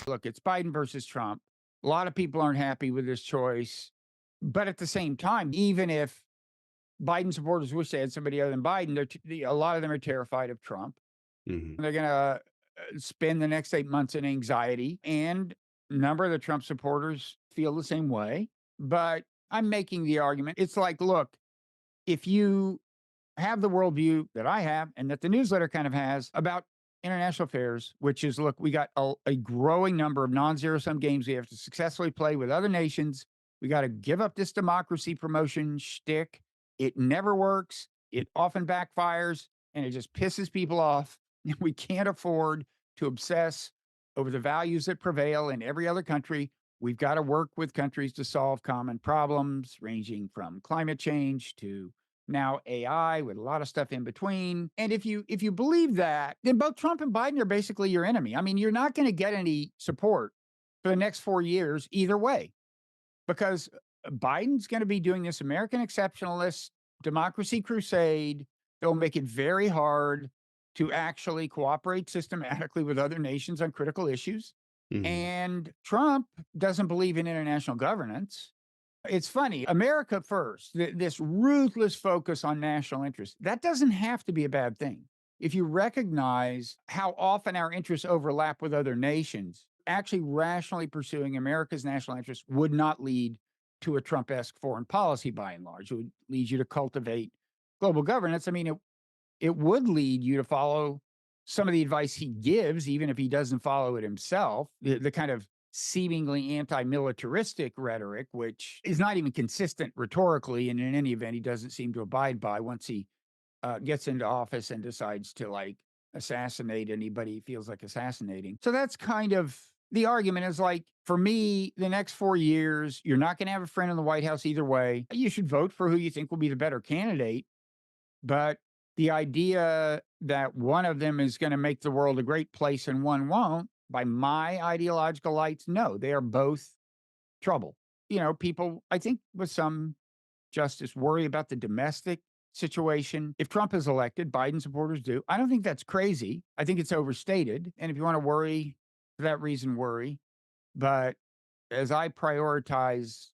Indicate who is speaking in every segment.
Speaker 1: Look, it's Biden versus Trump. A lot of people aren't happy with this choice. But at the same time, even if Biden supporters wish they had somebody other than Biden, a lot of them are terrified of Trump.
Speaker 2: Hmm.
Speaker 1: They're going to spend the next 8 months in anxiety. And a number of the Trump supporters feel the same way. But I'm making the argument. It's like, look, if you have the worldview that I have and that the newsletter kind of has about international affairs, which is, look, we got a growing number of non-zero sum games we have to successfully play with other nations. We got to give up this democracy promotion shtick. It never works. It often backfires and it just pisses people off. We can't afford to obsess over the values that prevail in every other country. We've got to work with countries to solve common problems, ranging from climate change to now AI, with a lot of stuff in between. And if you believe that, then both Trump and Biden are basically your enemy. I mean, you're not going to get any support for the next 4 years either way, because Biden's going to be doing this American exceptionalist democracy crusade that will make it very hard to actually cooperate systematically with other nations on critical issues.
Speaker 2: Hmm.
Speaker 1: And Trump doesn't believe in international governance. It's funny, America first, this ruthless focus on national interest, that doesn't have to be a bad thing. If you recognize how often our interests overlap with other nations, actually rationally pursuing America's national interests would not lead to a Trump-esque foreign policy by and large. It would lead you to cultivate global governance. I mean, it would lead you to follow some of the advice he gives, even if he doesn't follow it himself, the kind of seemingly anti-militaristic rhetoric, which is not even consistent rhetorically, and in any event, he doesn't seem to abide by once he gets into office and decides to like assassinate anybody he feels like assassinating. So that's kind of the argument is like, for me, the next 4 years, you're not going to have a friend in the White House either way. You should vote for who you think will be the better candidate. But the idea that one of them is going to make the world a great place and one won't, by my ideological lights, no, they are both trouble. People, I think, with some justice, worry about the domestic situation. If Trump is elected, Biden supporters do. I don't think that's crazy. I think it's overstated. And if you want to worry for that reason, worry. But as I prioritize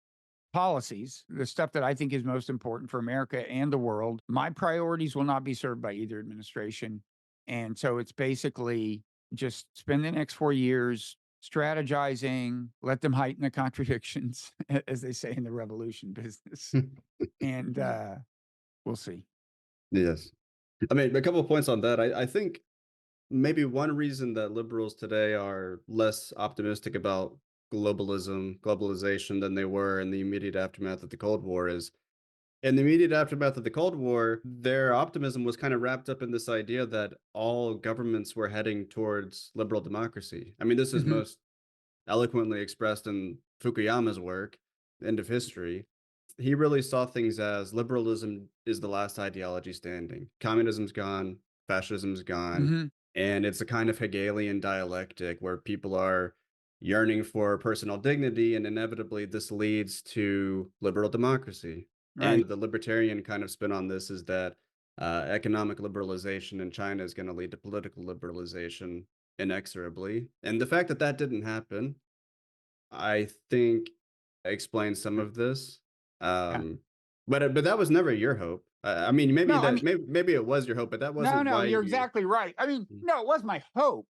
Speaker 1: policies, the stuff that I think is most important for America and the world, my priorities will not be served by either administration. And so it's basically just spend the next 4 years strategizing, let them heighten the contradictions, as they say in the revolution business. And we'll see.
Speaker 2: Yes. I mean, a couple of points on that. I think maybe one reason that liberals today are less optimistic about globalization than they were in the immediate aftermath of the Cold War is in the immediate aftermath of the Cold War, their optimism was kind of wrapped up in this idea that all governments were heading towards liberal democracy. I mean, this is
Speaker 1: Mhm.
Speaker 2: most eloquently expressed in Fukuyama's work, End of History. He really saw things as liberalism is the last ideology standing. Communism's gone, fascism's gone,
Speaker 1: Mhm.
Speaker 2: and it's a kind of Hegelian dialectic where people are yearning for personal dignity, and inevitably this leads to liberal democracy.
Speaker 1: Right.
Speaker 2: And the libertarian kind of spin on this is that economic liberalization in China is going to lead to political liberalization inexorably. And the fact that that didn't happen, I think, explains some of this.
Speaker 1: Yeah.
Speaker 2: Um, but that was never your hope. I mean, maybe
Speaker 1: No, I
Speaker 2: that
Speaker 1: mean,
Speaker 2: maybe it was your hope, but that
Speaker 1: no,
Speaker 2: wasn't
Speaker 1: no,
Speaker 2: why
Speaker 1: you're
Speaker 2: you.
Speaker 1: exactly right. I mean, no, it was my hope.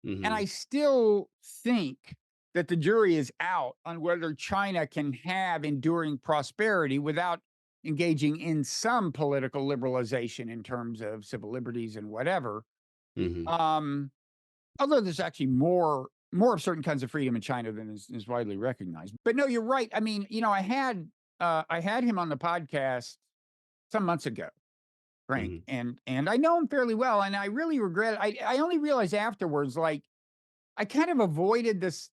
Speaker 1: And
Speaker 2: Mm-hmm.
Speaker 1: I still think that the jury is out on whether China can have enduring prosperity without engaging in some political liberalization in terms of civil liberties and whatever.
Speaker 2: Mm-hmm.
Speaker 1: Um, Although there's actually more of certain kinds of freedom in China than is widely recognized. But no, you're right. I mean, I had him on the podcast some months ago, Frank,
Speaker 2: Mm-hmm.
Speaker 1: and I know him fairly well, and I really regret it. I only realized afterwards, like I kind of avoided this.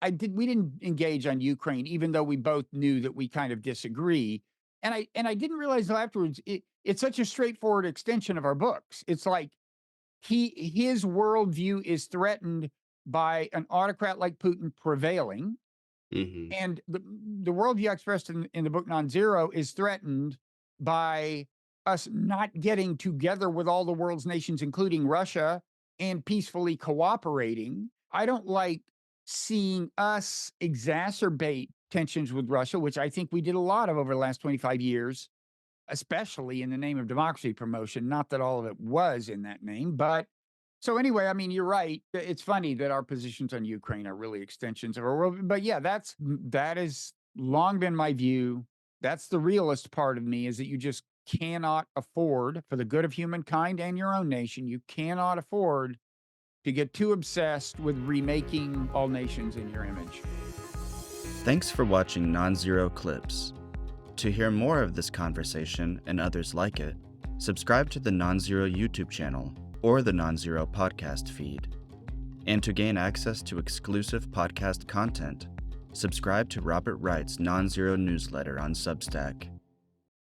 Speaker 1: We didn't engage on Ukraine, even though we both knew that we kind of disagree. And I didn't realize until afterwards it's such a straightforward extension of our books. It's like his worldview is threatened by an autocrat like Putin prevailing,
Speaker 2: Mm-hmm.
Speaker 1: and the worldview expressed in the book Nonzero is threatened by us not getting together with all the world's nations, including Russia, and peacefully cooperating. I don't like seeing us exacerbate tensions with Russia, which I think we did a lot of over the last 25 years, especially in the name of democracy promotion. Not that all of it was in that name, but so anyway, I mean, you're right. It's funny that our positions on Ukraine are really extensions of our world. But yeah, that has long been my view. That's the realist part of me, is that you just cannot afford, for the good of humankind and your own nation, you cannot afford to get too obsessed with remaking all nations in your image.
Speaker 3: Thanks for watching Nonzero Clips. To hear more of this conversation and others like it, subscribe to the Nonzero YouTube channel or the Nonzero podcast feed. And to gain access to exclusive podcast content, subscribe to Robert Wright's Nonzero newsletter on Substack.